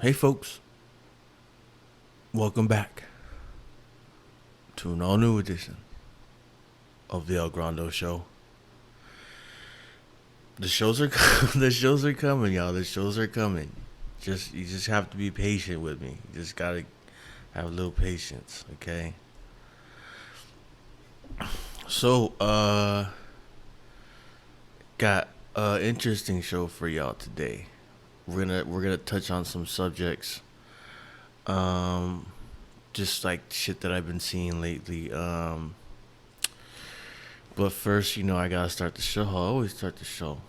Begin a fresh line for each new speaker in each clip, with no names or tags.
Hey, folks, welcome back to an all new edition of the El Grando Show. The shows are the shows are coming, y'all. The shows are coming. You just have to be patient with me. You just gotta have a little patience, okay? So, got a interesting show for y'all today. We're gonna touch on some subjects, um, just like shit that I've been seeing lately. But first, I gotta start the show. I always start the show.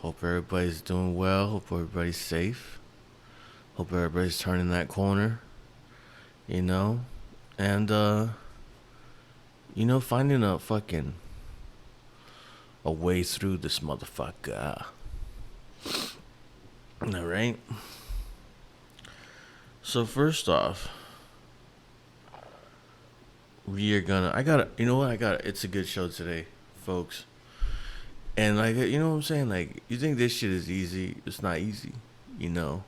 Hope everybody's doing well. Hope everybody's safe. Hope everybody's turning that corner. You know, and finding a way through this motherfucker. All right. So first off, we are gonna. I got. You know what? I got. It's a good show today, folks. And like, you know what I'm saying? Like, you think this shit is easy? It's not easy, you know.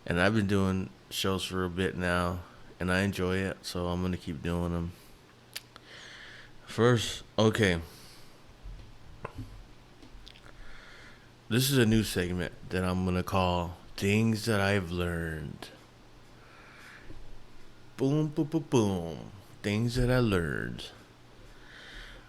And I've been doing shows for a bit now, and I enjoy it, so I'm gonna keep doing them. First, okay. This is a new segment that I'm gonna call "Things That I've Learned." Boom, boom, boom, boom. Things that I learned.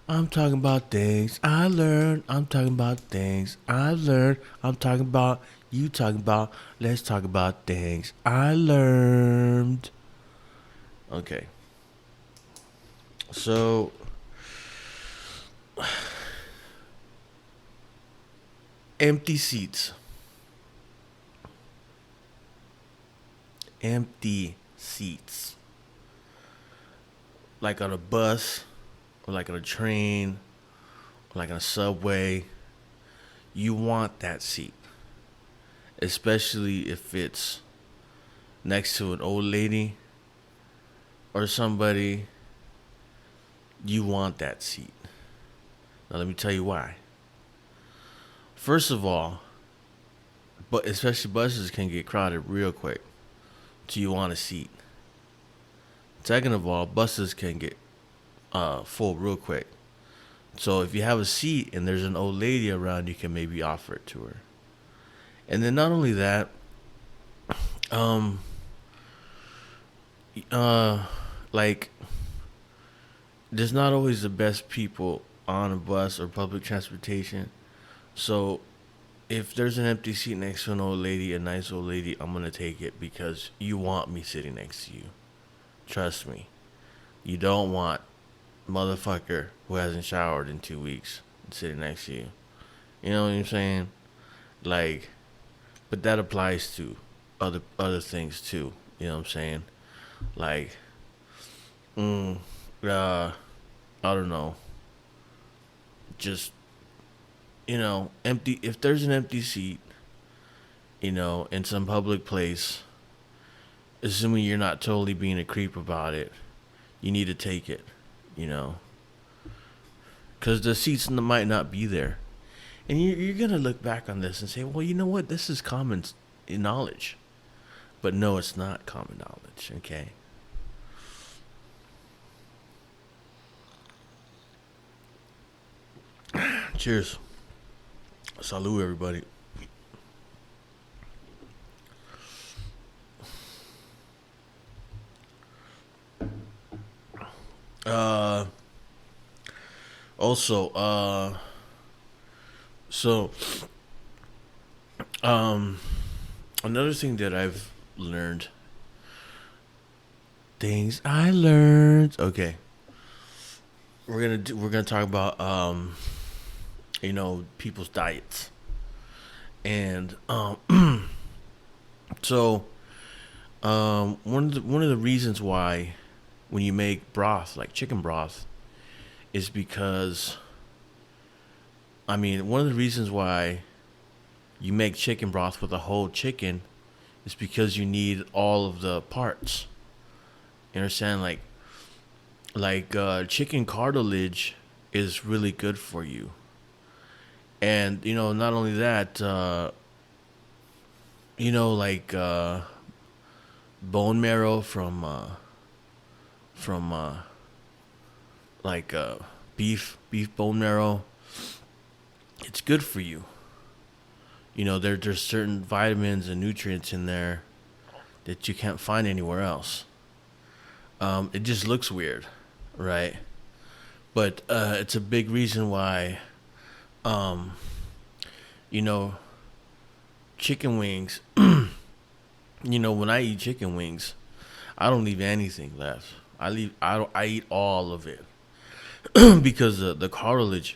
I'm talking about things I learned. I'm talking about things I learned. I'm talking about you talking about. Let's talk about things I learned. Okay. So, empty seats. Empty seats. Like on a bus, or like on a train, or like on a subway. You want that seat. Especially if it's next to an old lady or somebody. You want that seat. Now let me tell you why. First of all, but especially buses can get crowded real quick. So you want a seat. Second of all, buses can get full real quick. So if you have a seat and there's an old lady around, you can maybe offer it to her. And then not only that, um, like there's not always the best people on a bus or public transportation. So if there's an empty seat next to an old lady, a nice old lady, I'm gonna take it because you want me sitting next to you. Trust me. You don't want motherfucker who hasn't showered in 2 weeks sitting next to you. You know what I'm saying? Like, but that applies to other things too. You know what I'm saying? Like, mm, I don't know. Just empty. If there's an empty seat, in some public place, assuming you're not totally being a creep about it, you need to take it. You know, because the seats might not be there. And you're going to look back on this and say, well, you know what? This is common knowledge. But no, it's not common knowledge, okay? Cheers. Salud, everybody. Uh, also, so, um, another thing that I've learned. Things I learned. Okay. We're gonna talk about people's diets. And so one of the reasons why when you make broth, like chicken broth, is because one of the reasons why you make chicken broth with a whole chicken is because you need all of the parts. You understand? Like chicken cartilage is really good for you. And not only that, like bone marrow from like beef bone marrow. It's good for you. There's certain vitamins and nutrients in there that you can't find anywhere else. It just looks weird, right? But it's a big reason why, um, you know, chicken wings. When I eat chicken wings, I don't leave anything left. I eat all of it because the cartilage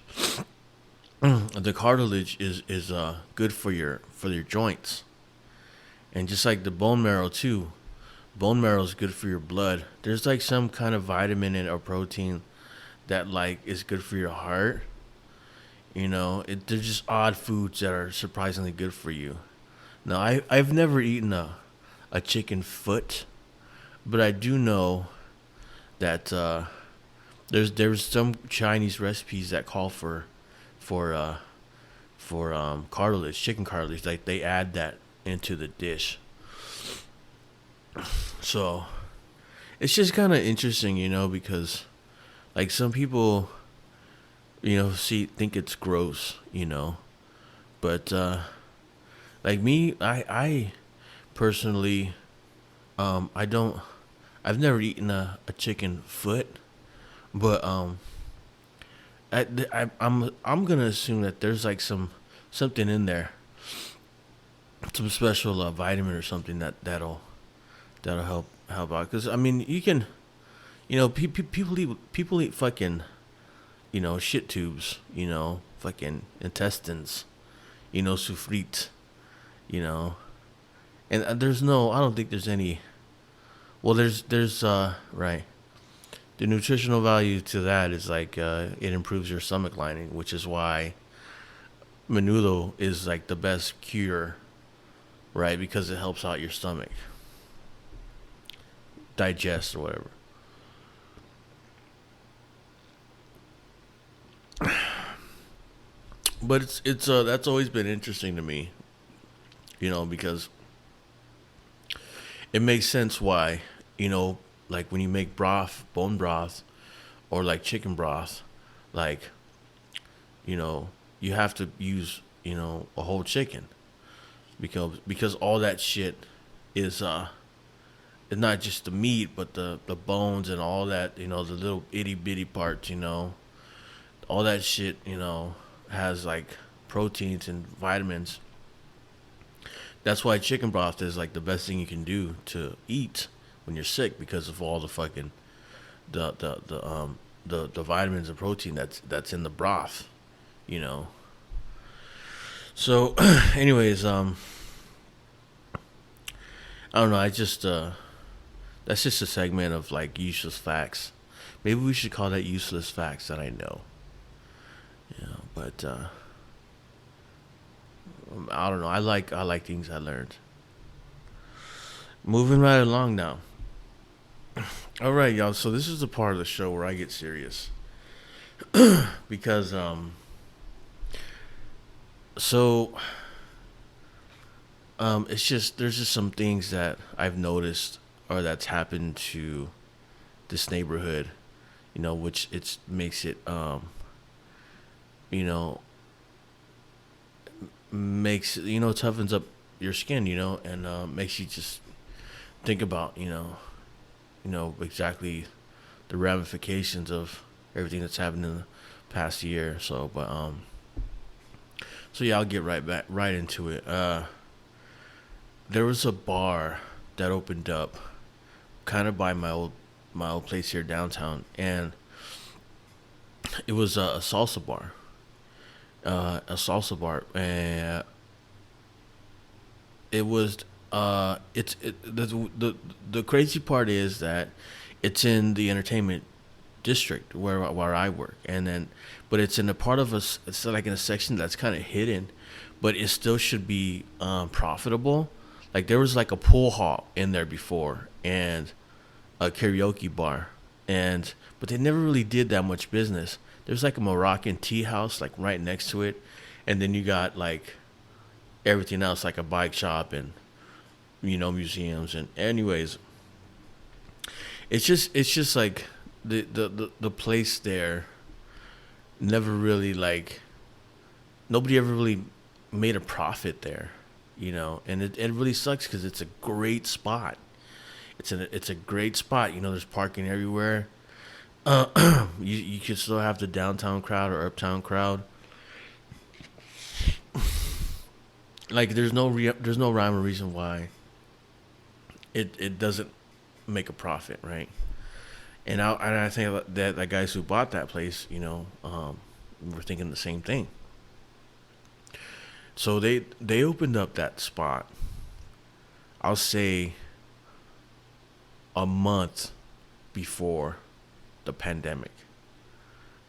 is good for your joints, and just like the bone marrow too. Bone marrow is good for your blood. There's like some kind of vitamin or protein that like is good for your heart. They're just odd foods that are surprisingly good for you. Now, I've never eaten a chicken foot, but I do know that there's some Chinese recipes that call for uh, cartilage, chicken cartilage. Like they add that into the dish. So it's just kind of interesting, because like some people, think it's gross, but like me, I personally, I don't, I've never eaten a chicken foot, but I'm gonna assume that there's like something in there, some special vitamin or something that'll help out. Because I mean, you can, people eat fucking, shit tubes, fucking intestines, soufflite, you know, and I don't think there's any. Well, there's right. The nutritional value to that is like it improves your stomach lining, which is why menudo is like the best cure, right? Because it helps out your stomach digest or whatever. But it's that's always been interesting to me, because it makes sense why, like when you make broth, bone broth, or like chicken broth, like, you have to use, a whole chicken because all that shit is it's not just the meat, but the bones and all that, the little itty bitty parts, all that shit, has like proteins and vitamins. That's why chicken broth is like the best thing you can do to eat when you're sick because of all the fucking the vitamins and protein that's in the broth, you know. So, anyways, I don't know. I just that's just a segment of like useless facts. Maybe we should call that useless facts that I know. But I don't know. I like things I learned. Moving right along now. All right, y'all. So this is the part of the show where I get serious because so it's just there's just some things that I've noticed or that's happened to this neighborhood, which it makes it you know makes toughens up your skin, and makes you just think about exactly the ramifications of everything that's happened in the past year or so. But so yeah, I'll get right into it. There was a bar that opened up kind of by my old place here downtown, and it was a salsa bar. And it was the crazy part is that it's in the entertainment district where I work, and then but it's in a part of us. It's like in a section that's kind of hidden, but it still should be profitable. Like there was like a pool hall in there before and a karaoke bar, and but they never really did that much business. There's like a Moroccan tea house like right next to it, and then you got like everything else like a bike shop and museums. And anyways, it's just like the place there never really like nobody ever really made a profit there, and it really sucks because it's a great spot. It's a great spot. There's parking everywhere. You can still have the downtown crowd or uptown crowd. Like there's no rhyme or reason why it doesn't make a profit, right? And I think that the guys who bought that place, were thinking the same thing. So they opened up that spot. I'll say a month before the pandemic,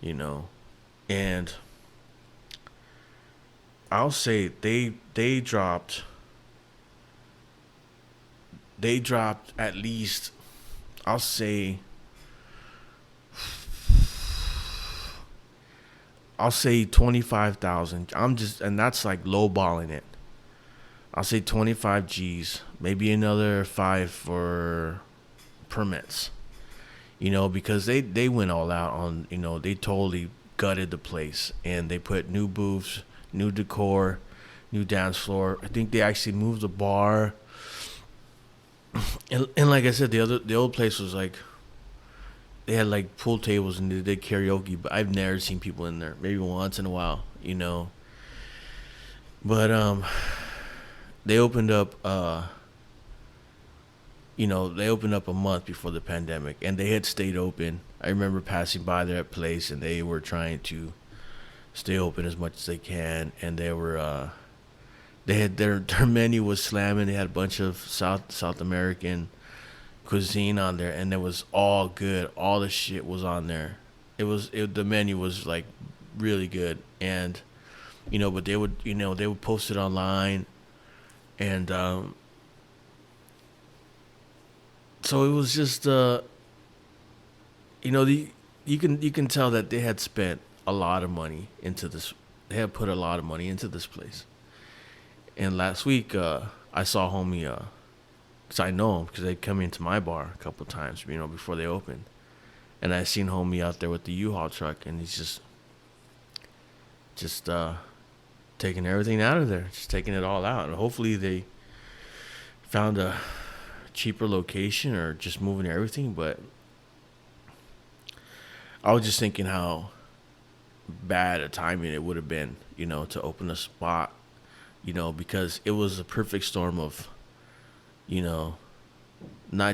you know, and I'll say they dropped at least, I'll say I'll say 25,000. And that's like lowballing it. I'll say 25 G's, maybe another five for permits. Because they went all out on, they totally gutted the place and they put new booths, new decor, new dance floor. I think they actually moved the bar. And like I said, the old place was like, they had like pool tables and they did karaoke, but I've never seen people in there. Maybe once in a while. But they opened up they opened up a month before the pandemic and they had stayed open. I remember passing by their place and they were trying to stay open as much as they can, and they had their menu was slamming. They had a bunch of South American cuisine on there, and it was all good. All the shit was on there. The menu was like really good, and but they would post it online, and so it was just you can tell that they had spent a lot of money into this. They had put a lot of money into this place. And last week, I saw homie, because I know him because they come into my bar a couple of times, before they opened. And I seen homie out there with the U-Haul truck, and he's just taking everything out of there, just taking it all out. And hopefully they found a cheaper location or just moving everything. But I was just thinking how bad a timing it would have been, to open a spot, because it was a perfect storm of, not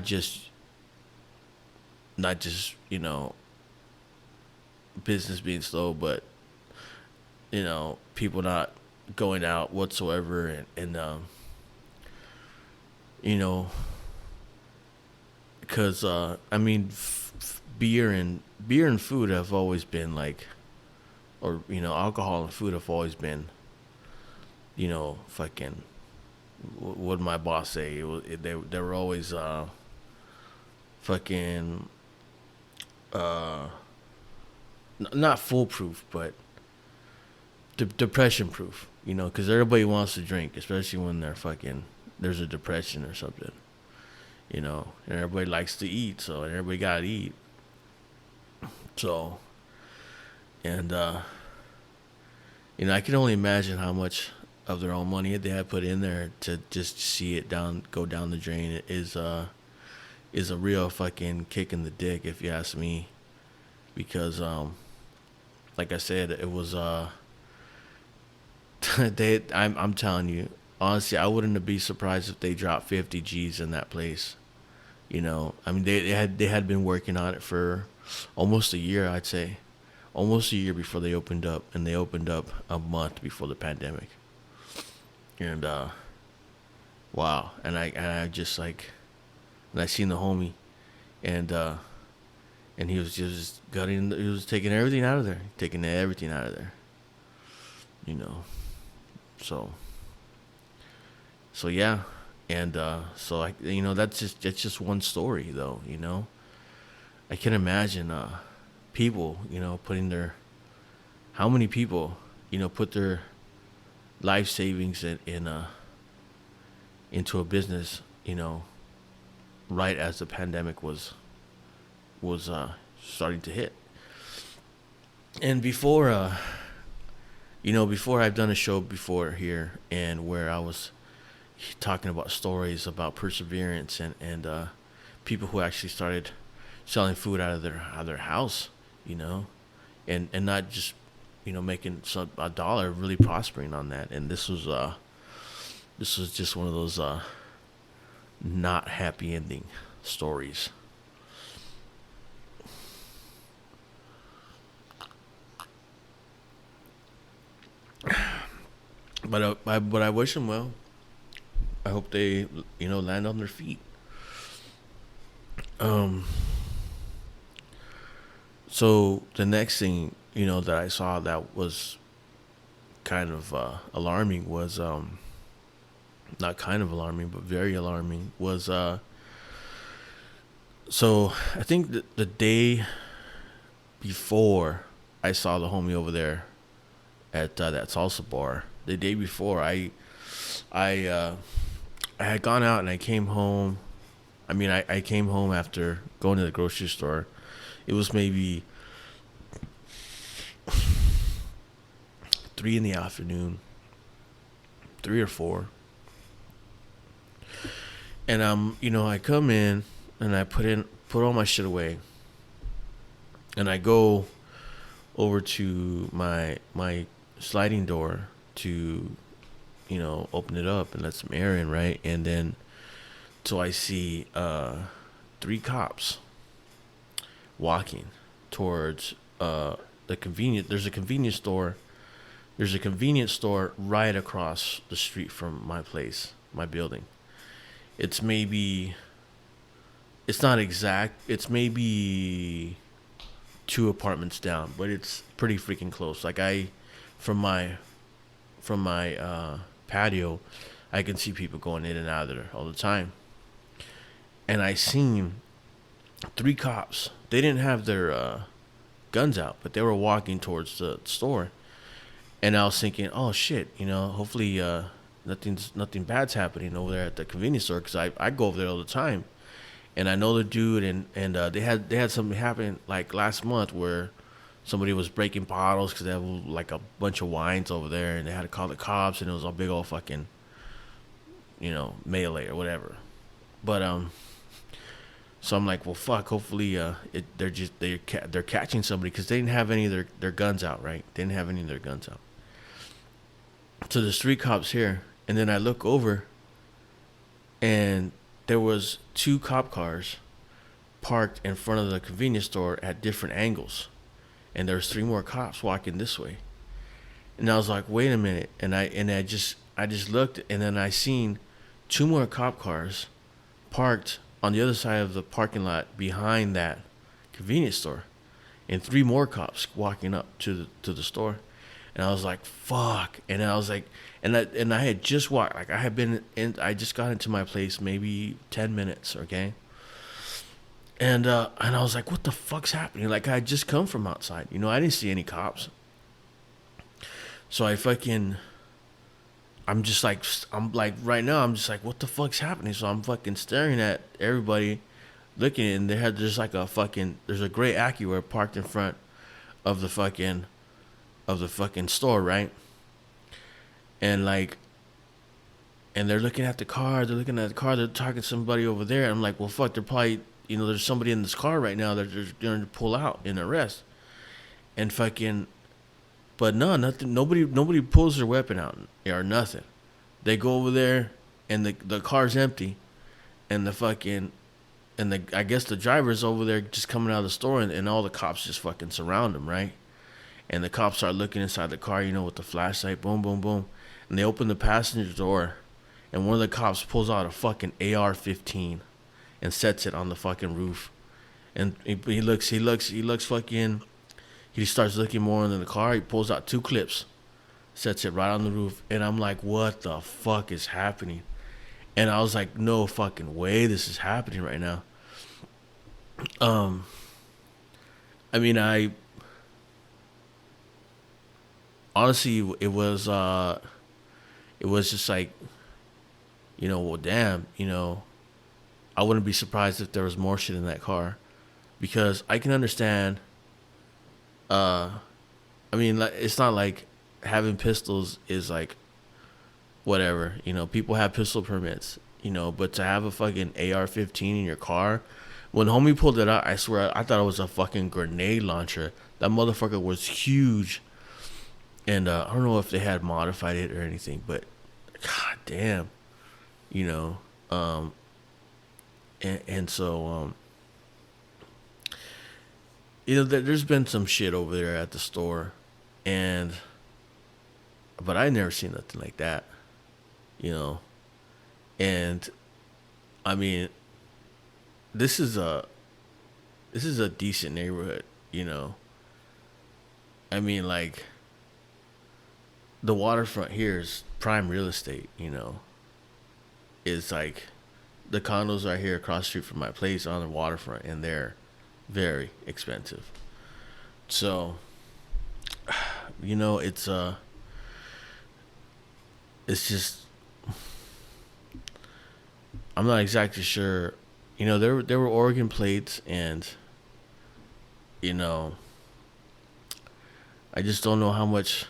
just, business being slow, but, people not going out whatsoever. And because, beer and food have always been like, or, alcohol and food have always been, fucking, what did my boss say? They were always, fucking, not foolproof, but depression proof, because everybody wants to drink, especially when there's a depression or something, and everybody likes to eat, so everybody gotta eat. So, and, I can only imagine how much of their own money they had put in there to just see it go down the drain. It is a real fucking kick in the dick, if you ask me, because, like I said, it was, I'm telling you, honestly, I wouldn't be surprised if they dropped 50 G's in that place. They had been working on it for almost a year, I'd say. Almost a year before they opened up, and they opened up a month before the pandemic. And wow, and I just like, and I seen the homie, and he was just gutting, he was taking everything out of there, you know. So yeah, and so that's just one story though, I can imagine people, putting how many people, put their life savings into a business, right as the pandemic was starting to hit. And before I've done a show before here, and where I was talking about stories about perseverance and people who actually started selling food out of their house, you know, and not just making a dollar, really prospering on that. And this was just one of those not happy ending stories. But I wish them well. I hope they land on their feet. Um. So the next thing that I saw that was kind of alarming was not kind of alarming but very alarming was so I think the day before I saw the homie over there at that salsa bar. The day before I I had gone out and I came home. I mean, I came home after going to the grocery store. It was maybe 3 in the afternoon, 3 or 4. And I come in and I put all my shit away, and I go over to my sliding door to open it up and let some air in, right? And then so I see 3 cops walking towards the convenient. There's a convenience store right across the street from my place, my building. It's maybe, it's not exact. It's maybe 2 apartments down, but it's pretty freaking close. Like from my patio, I can see people going in and out of there all the time. And I seen 3 cops. They didn't have their guns out, but they were walking towards the store. And I was thinking, oh shit, hopefully nothing bad's happening over there at the convenience store, because I go over there all the time, and I know the dude, and they had something happen like last month where somebody was breaking bottles because they have like a bunch of wines over there, and they had to call the cops, and it was a big old fucking melee or whatever. But so I'm like, well, fuck. Hopefully, they're catching somebody, because they didn't have any of their guns out, right? They didn't have any of their guns out. So there's 3 cops here, and then I look over, and there was 2 cop cars parked in front of the convenience store at different angles, and there's 3 more cops walking this way. And I was like, wait a minute, and I just looked, and then I seen 2 more cop cars parked on the other side of the parking lot behind that convenience store, and 3 more cops walking up to the store. And I was like, fuck. And I was like, and I had just walked, like I had been in, I just got into my place maybe 10 minutes, okay? And I was like, what the fuck's happening? Like, I had just come from outside. I didn't see any cops. So I'm like, right now, I'm just like, what the fuck's happening? So I'm fucking staring at everybody, looking, and there's like there's a gray Acura parked in front of the fucking store, right? And they're looking at the car, they're talking to somebody over there. And I'm like, well, fuck, they're probably, there's somebody in this car right now that they're going to pull out and arrest. And but no, nothing. Nobody pulls their weapon out or nothing. They go over there, and the car's empty, and I guess the driver's over there just coming out of the store, and all the cops just fucking surround him, right? And the cops start looking inside the car, with the flashlight, boom, boom, boom, and they open the passenger door, and one of the cops pulls out a fucking AR-15 and sets it on the fucking roof, and he looks fucking. He starts looking more in the car. He pulls out 2 clips, sets it right on the roof. And I'm like, what the fuck is happening? And I was like, no fucking way this is happening right now. I mean, honestly, it was just like, well, damn, I wouldn't be surprised if there was more shit in that car, because I can understand. Uh, I mean, like, it's not like having pistols is like whatever. People have pistol permits. But to have a fucking AR-15 in your car, when homie pulled it out, I swear I thought it was a fucking grenade launcher. That motherfucker was huge, and I don't know if they had modified it or anything, but god damn, you know, um, and so there's been some shit over there at the store, and but I never seen nothing like that, you know, and I mean, this is a this is a decent neighborhood, you know. I mean, like, the waterfront here is prime real estate, It's like the condos right here across the street from my place are on the waterfront, and they're very expensive. So, it's it's just, I'm not exactly sure. There were Oregon plates, and you know, I just don't know how much,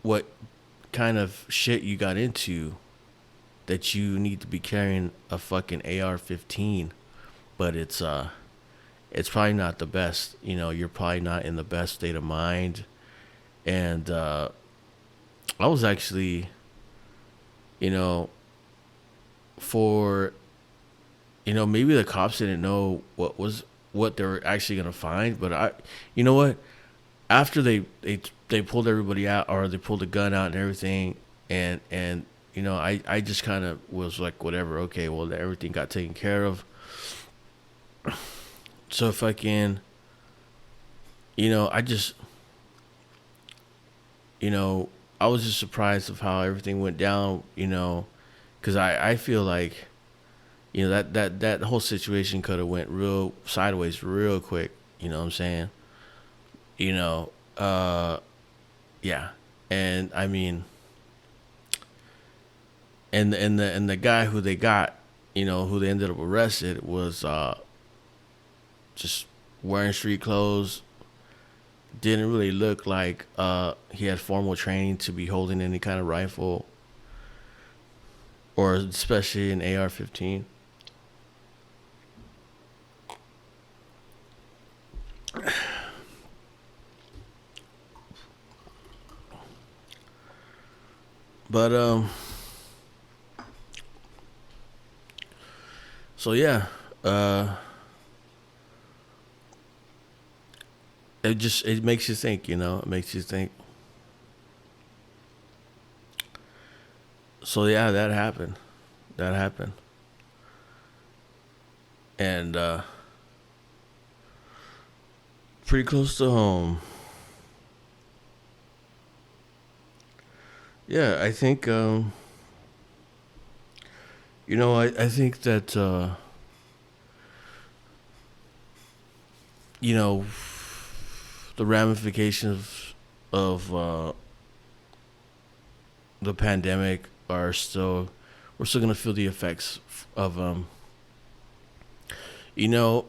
what kind of shit you got into that you need to be carrying a fucking AR-15. But it's probably not the best. You're probably not in the best state of mind. And I was actually, you know, for, maybe the cops didn't know what they were actually gonna find. But you know what? After they pulled everybody out, or they pulled the gun out and everything, and I just kind of was like, whatever. Okay, well, everything got taken care of. So fucking, I just, I was just surprised of how everything went down, because I feel like, that whole situation could have went real sideways real quick. You know what I'm saying? You know, uh, yeah, and I mean, and the guy who they got, who they ended up arrested, was just wearing street clothes. Didn't really look like he had formal training to be holding any kind of rifle, or especially an AR-15. But so yeah, it makes you think, It makes you think. So yeah, that happened. That happened. And pretty close to home. Yeah, I think I think that you know the ramifications of the pandemic are still, we're still gonna feel the effects of you know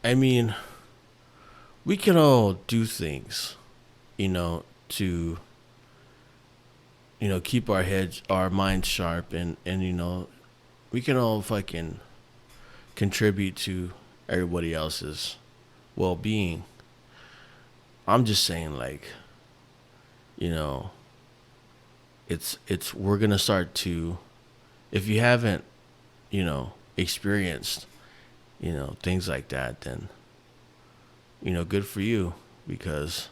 I mean, we can all do things, to keep our minds sharp, and we can all fucking contribute to everybody else's well-being. I'm just saying, like, you know, it's we're gonna start to, if you haven't, experienced, things like that, then good for you, because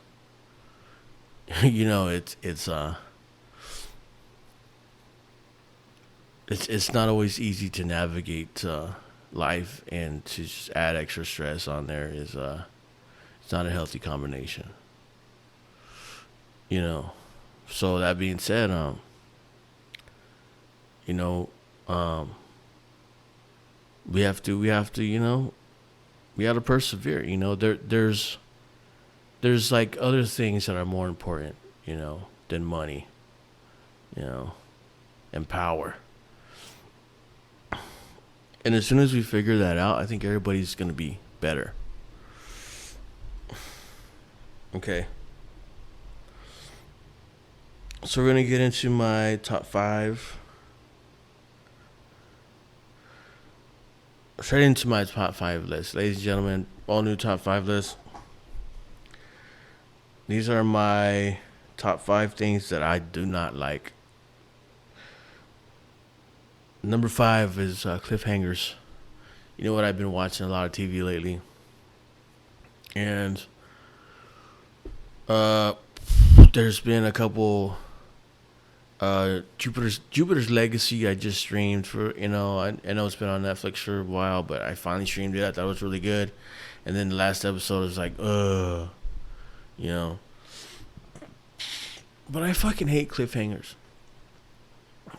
it's not always easy to navigate life, and to just add extra stress on there is it's not a healthy combination. You know. So that being said, you know, um, we have to, we got to persevere. There's like other things that are more important, than money. you know, and power. And as soon as we figure that out, I think everybody's going to be better. Okay. So we're going to get into my top 5. Straight into my top 5 list. Ladies and gentlemen, all new top 5 list. These are my top 5 things that I do not like. Number 5 is cliffhangers. You know what? I've been watching a lot of TV lately. And there's been a couple Jupiter's Legacy I just streamed for, I know it's been on Netflix for a while, but I finally streamed it. I thought it was really good. And then the last episode was like, you know. But I fucking hate cliffhangers.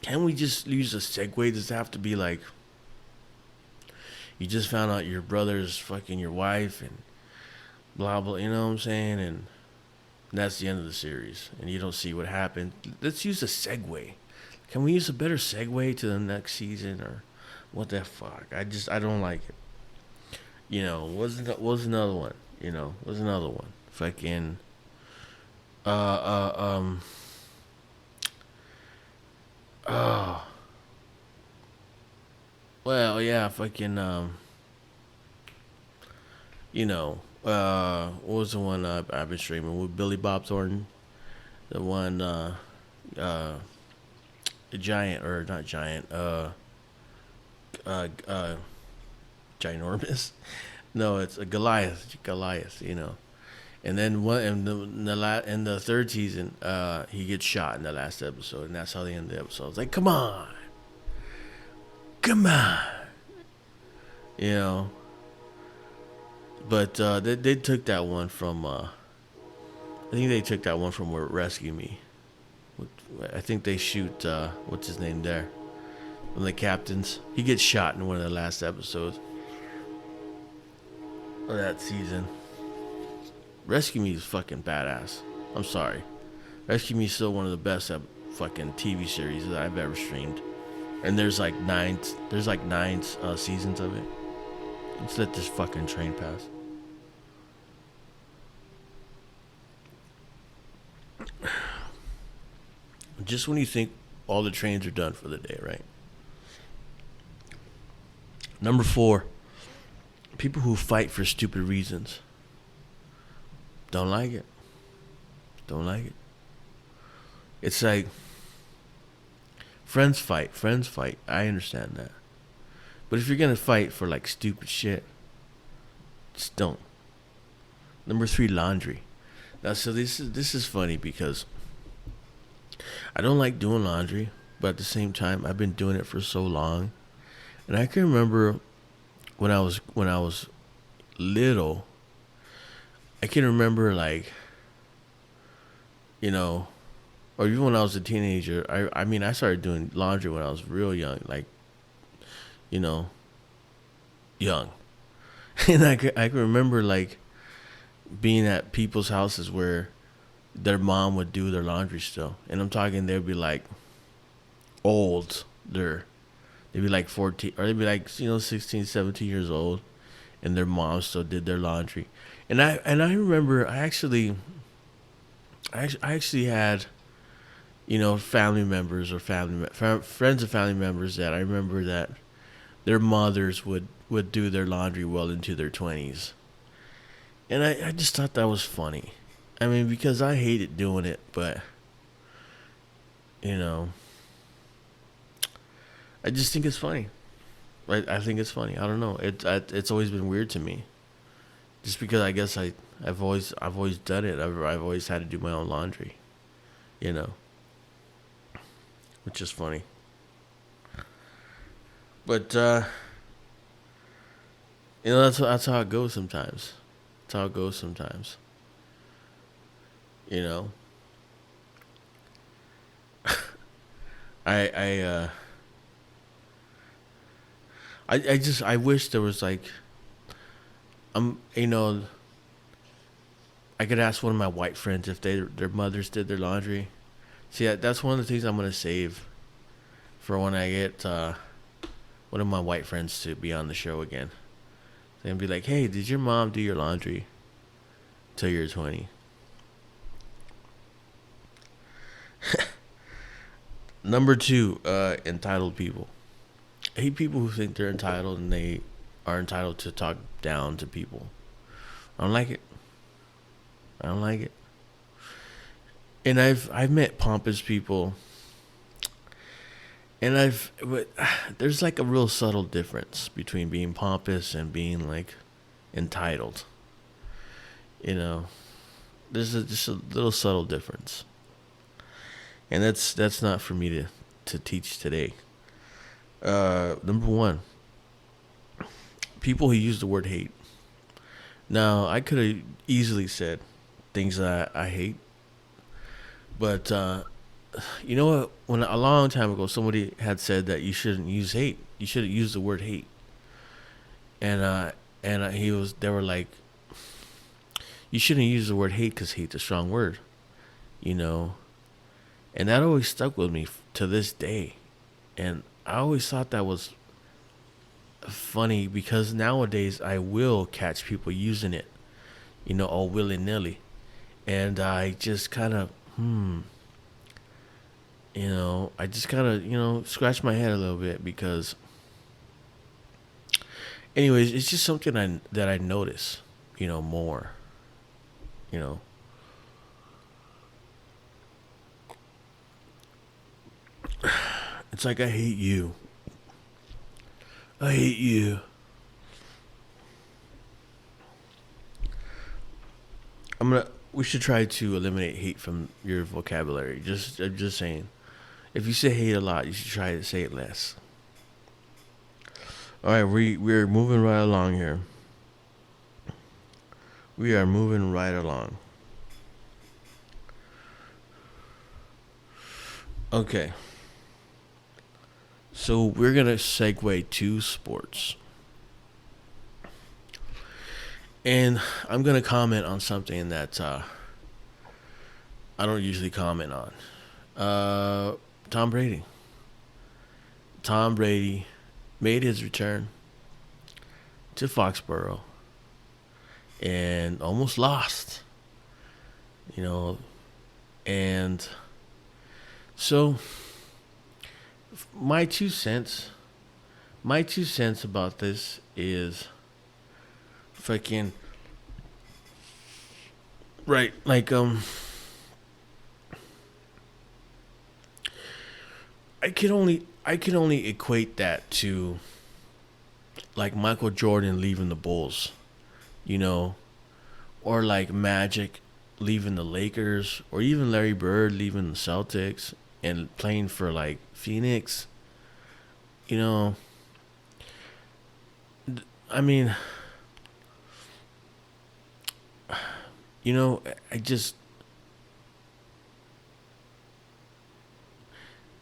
Can't we just use a segue? Does it have to be like, you just found out your brother's fucking your wife and blah, blah, you know what I'm saying? And that's the end of the series. And you don't see what happened. Let's use a segue. Can we use a better segue to the next season? Or what the fuck? I don't like it. Was another one? Was another one? Fucking, oh. Well, yeah, fucking, what was the one I've been streaming with Billy Bob Thornton? The one, giant, or not giant, ginormous. No, it's a Goliath, And then in the third season, he gets shot in the last episode, and that's how they end the episode. It's like, come on, But they took that one from. I think they took that one from where Rescue Me. I think they shoot what's his name there, one of the captains. He gets shot in one of the last episodes of that season. Rescue Me is fucking badass. I'm sorry. Rescue Me is still one of the best fucking TV series that I've ever streamed. And there's like nine seasons of it. Let's let this fucking train pass. Just when you think all the trains are done for the day, right? Number 4, people who fight for stupid reasons. Don't like it. Don't like it. It's like, friends fight. I understand that. But if you're going to fight for like stupid shit, just don't. Number 3, laundry. Now, so this is funny because I don't like doing laundry, but at the same time, I've been doing it for so long. And I can remember when I was little, I can remember like, or even when I was a teenager, I started doing laundry when I was real young, like, young. And I can remember like being at people's houses where their mom would do their laundry still. And I'm talking, they'd be like old. They'd be like 14, or they'd be like, 16, 17 years old. And their mom still did their laundry. And I remember I actually had, family members or friends of family members that I remember that their mothers would do their laundry well into their 20s. And I just thought that was funny. I mean, because I hated doing it, but, I just think it's funny. I think it's funny. I don't know. It's always been weird to me. Just because I guess I've always done it. I've always had to do my own laundry, which is funny. But that's how it goes sometimes. That's how it goes sometimes. I wish there was like, I could ask one of my white friends if their mothers did their laundry, See, that's one of the things I'm gonna save for when I get one of my white friends to be on the show again. And be like, hey, did your mom do your laundry till you're 20? Number two, entitled people. I hate people who think they're entitled and they are entitled to talk down to people. I don't like it. I don't like it. And I've met pompous people, and but there's like a real subtle difference between being pompous and being like entitled. You know, there's just a little subtle difference, and that's not for me to teach today. Number one, people who use the word hate. Now, I could have easily said things that I hate, but you know what? When a long time ago, somebody had said that you shouldn't use hate. You shouldn't use the word hate, and they were like, you shouldn't use the word hate because hate's a strong word, you know, and that always stuck with me to this day, and I always thought that was funny because nowadays I will catch people using it, you know, all willy nilly, and I just kind of you know, I just kind of, you know, scratch my head a little bit because, anyways, it's just something that I notice, you know, more, you know. It's like, I hate you. I hate you. We should try to eliminate hate from your vocabulary. I'm just saying. If you say hate a lot, you should try to say it less. All right, we're moving right along here. We are moving right along. Okay. So we're gonna segue to sports, and I'm gonna comment on something that I don't usually comment on. Tom Brady. Tom Brady made his return to Foxborough and almost lost, you know, and so my 2 cents, my 2 cents about this is fucking right, like I can only equate that to like Michael Jordan leaving the Bulls, you know, or like Magic leaving the Lakers, or even Larry Bird leaving the Celtics and playing for like Phoenix. You know, I mean, you know, I just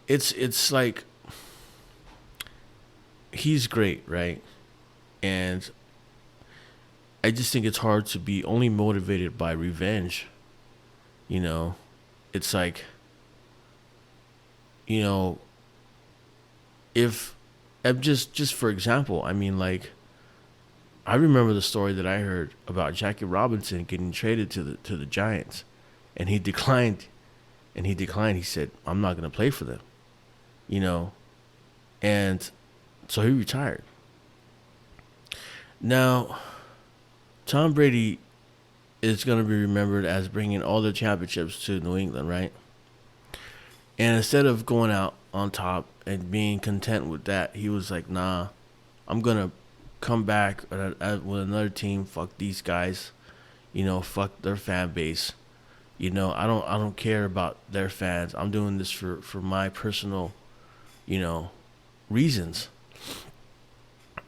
it's like he's great, right? And I just think it's hard to be only motivated by revenge. You know, it's like, you know, if just for example, I mean, like, I remember the story that I heard about Jackie Robinson getting traded to the Giants, and he declined, He said, "I'm not going to play for them," you know, and so he retired. Now, Tom Brady is going to be remembered as bringing all the championships to New England, right? And instead of going out on top and being content with that, he was like, "Nah, I'm gonna come back with another team. Fuck these guys, you know. Fuck their fan base. You know, I don't care about their fans. I'm doing this for my personal, you know, reasons."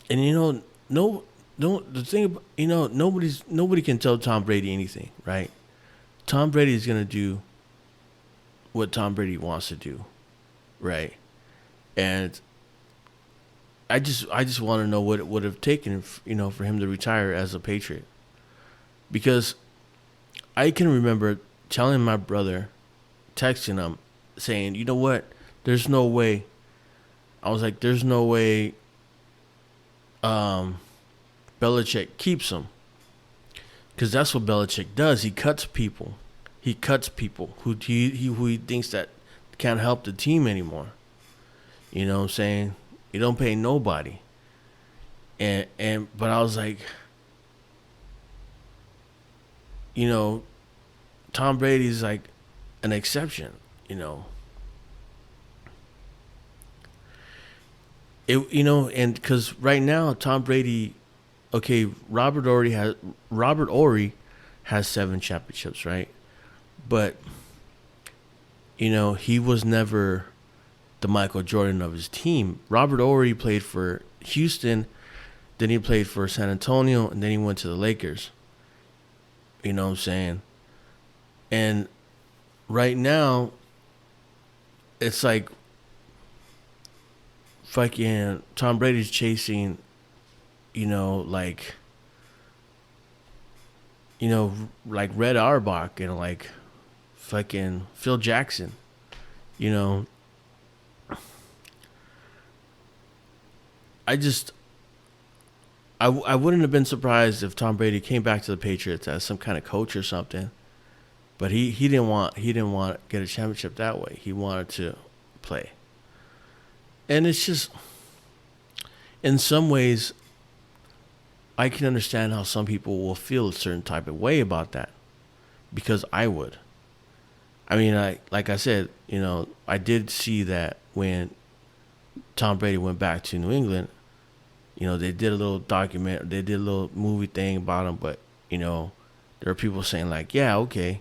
And you know, no, the thing about, you know, nobody can tell Tom Brady anything, right? Tom Brady is gonna do what Tom Brady wants to do, right? And I just want to know what it would have taken, you know, for him to retire as a Patriot, because I can remember telling my brother, texting him, saying, you know what? There's no way. I was like, there's no way um, Belichick keeps him. Because that's what Belichick does. He cuts people. He cuts people who he thinks that can't help the team anymore. You know what I'm saying? You don't pay nobody. But I was like, you know, Tom Brady's like an exception, you know. And because right now Tom Brady, okay, Robert Ory has 7 championships, right? But he was never the Michael Jordan of his team. Robert Ory played for Houston, then he played for San Antonio, and then he went to the Lakers. You know what I'm saying? And right now, it's like fucking Tom Brady's chasing, like, like Red Auerbach and like fucking Phil Jackson, you know. I wouldn't have been surprised if Tom Brady came back to the Patriots as some kind of coach or something, but he didn't want to get a championship that way. He wanted to play, and it's just in some ways I can understand how some people will feel a certain type of way about that, because I would. I mean, like I said, I did see that when Tom Brady went back to New England. They did a little they did a little movie thing about him, but, there are people saying like, yeah, okay,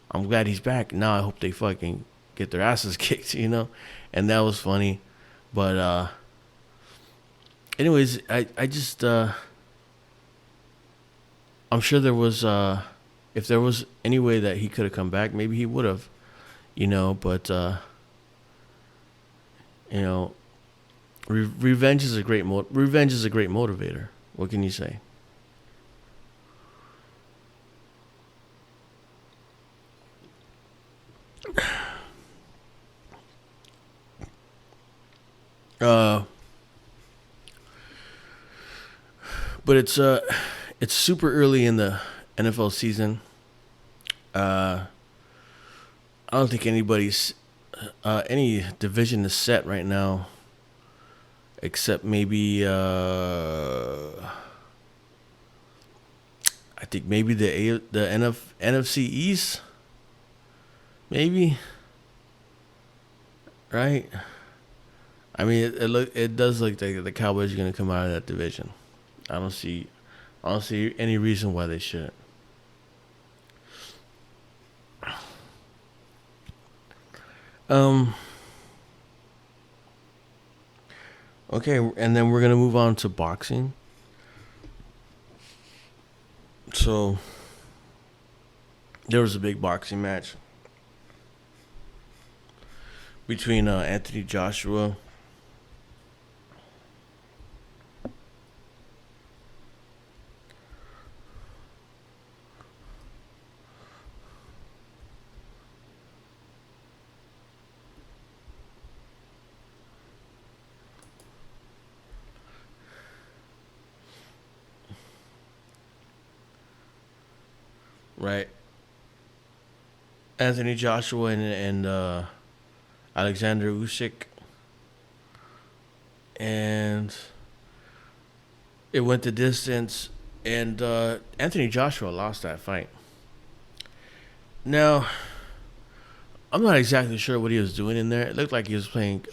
I'm glad he's back. Now I hope they fucking get their asses kicked, and that was funny. But, anyways, I just, I'm sure there was, if there was any way that he could have come back, maybe he would have, but, revenge is a great motivator. What can you say? But it's super early in the NFL season. I don't think any division is set right now, except maybe I think maybe the NFC East, maybe, right? I mean, it does look like the Cowboys are gonna come out of that division. I don't see any reason why they shouldn't. Okay, and then we're gonna move on to boxing. So there was a big boxing match between Anthony Joshua right? Anthony Joshua and Alexander Usyk, and it went the distance, and Anthony Joshua lost that fight. Now, I'm not exactly sure what he was doing in there. It looked like he was playing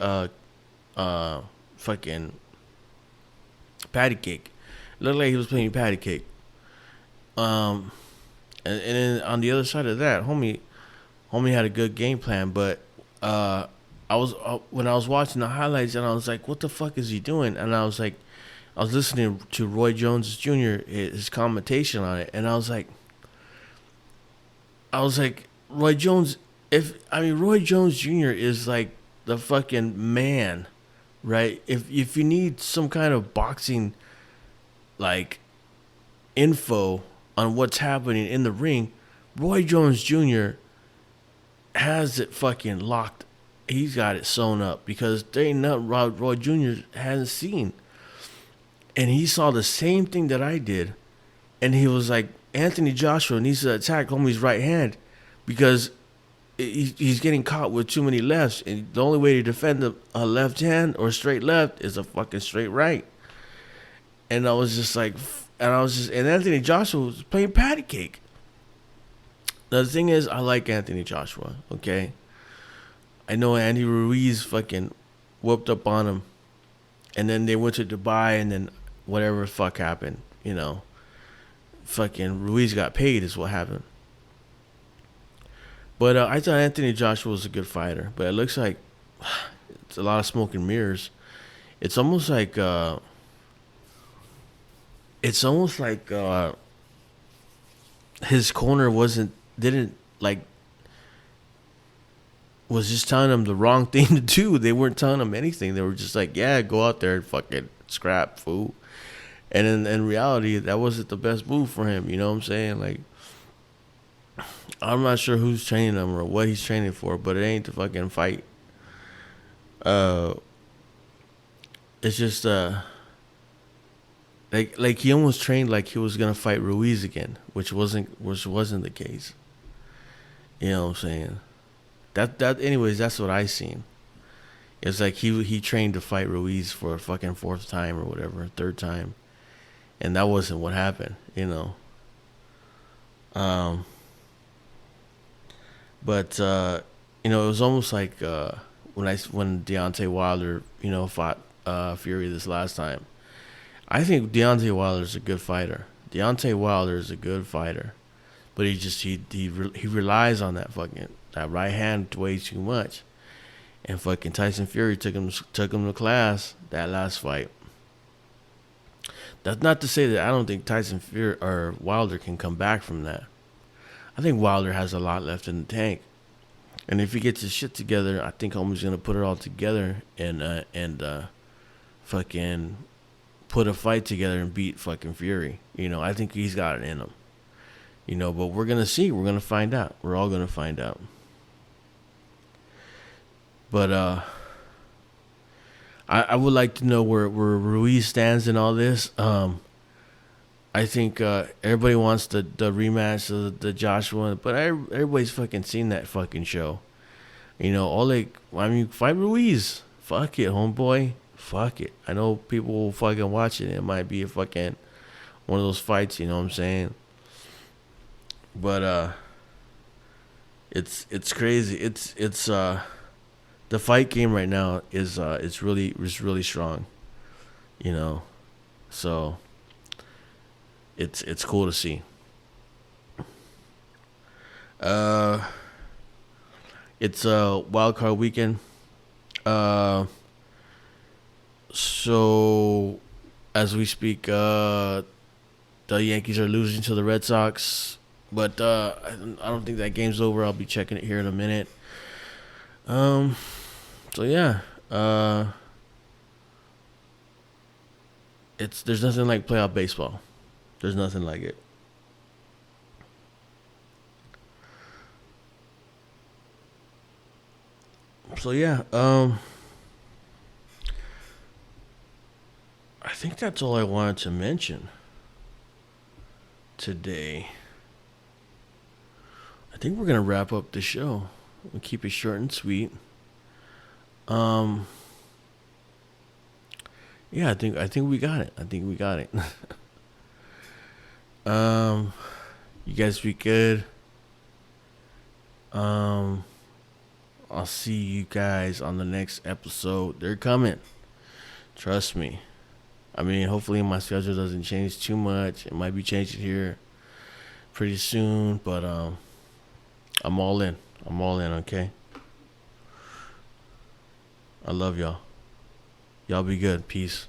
fucking patty cake. It looked like he was playing patty cake. And then on the other side of that, homie had a good game plan, but I was when I was watching the highlights, and I was like, what the fuck is he doing? And I was listening to Roy Jones Jr. his commentation on it, and I was like, Roy Jones. Roy Jones Jr. is like the fucking man, right? If you need some kind of boxing like info on what's happening in the ring, Roy Jones Jr. has it fucking locked he's got it sewn up because there ain't nothing Roy Jr. hasn't seen. And he saw the same thing that I did. And he was like, Anthony Joshua needs to attack homie's right hand because he's getting caught with too many lefts. And the only way to defend a left hand or straight left is a fucking straight right. And I was just like, and Anthony Joshua was playing patty cake. The thing is, I like Anthony Joshua, okay? I know Andy Ruiz fucking whooped up on him. And then they went to Dubai and then whatever the fuck happened, you know. Fucking Ruiz got paid is what happened. But I thought Anthony Joshua was a good fighter. But it looks like it's a lot of smoke and mirrors. It's almost like his corner didn't like was just telling him the wrong thing to do. They weren't telling him anything. They were just like, yeah, go out there and fucking scrap, fool. And in reality, that wasn't the best move for him. You know what I'm saying? Like, I'm not sure who's training him or what he's training for, but it ain't to fucking fight. It's just like he almost trained like he was gonna fight Ruiz again, which wasn't the case. You know what I'm saying? Anyways, that's what I seen. It's like he trained to fight Ruiz for a fucking fourth time or whatever, third time. And that wasn't what happened, you know. But you know, it was almost like when Deontay Wilder, you know, fought Fury this last time. I think Deontay Wilder is a good fighter. Deontay Wilder is a good fighter, but he relies on that right hand way too much. And fucking Tyson Fury took him to class that last fight. That's not to say that I don't think Tyson Fury or Wilder can come back from that. I think Wilder has a lot left in the tank. And if he gets his shit together, I think homie's gonna put it all together and fucking put a fight together and beat fucking Fury. You know, I think he's got it in him. You know, but we're gonna see. We're gonna find out. We're all gonna find out. But I would like to know where Ruiz stands in all this. I think everybody wants the rematch of the Joshua, but everybody's fucking seen that fucking show. You know, fight Ruiz. Fuck it, homeboy. Fuck it. I know people will fucking watch it. It might be a fucking one of those fights, you know what I'm saying? But it's crazy. It's the fight game right now is really strong, you know, so it's cool to see. It's a wild card weekend. So as we speak, the Yankees are losing to the Red Sox, but I don't think that game's over. I'll be checking it here in a minute. So yeah, there's nothing like playoff baseball. There's nothing like it. So yeah, I think that's all I wanted to mention today. I think we're gonna wrap up the show. We'll keep it short and sweet. Yeah, I think we got it. You guys be good. I'll see you guys on the next episode. They're coming. Trust me. I mean, hopefully my schedule doesn't change too much. It might be changing here pretty soon, but I'm all in. Okay? I love y'all. Y'all be good. Peace.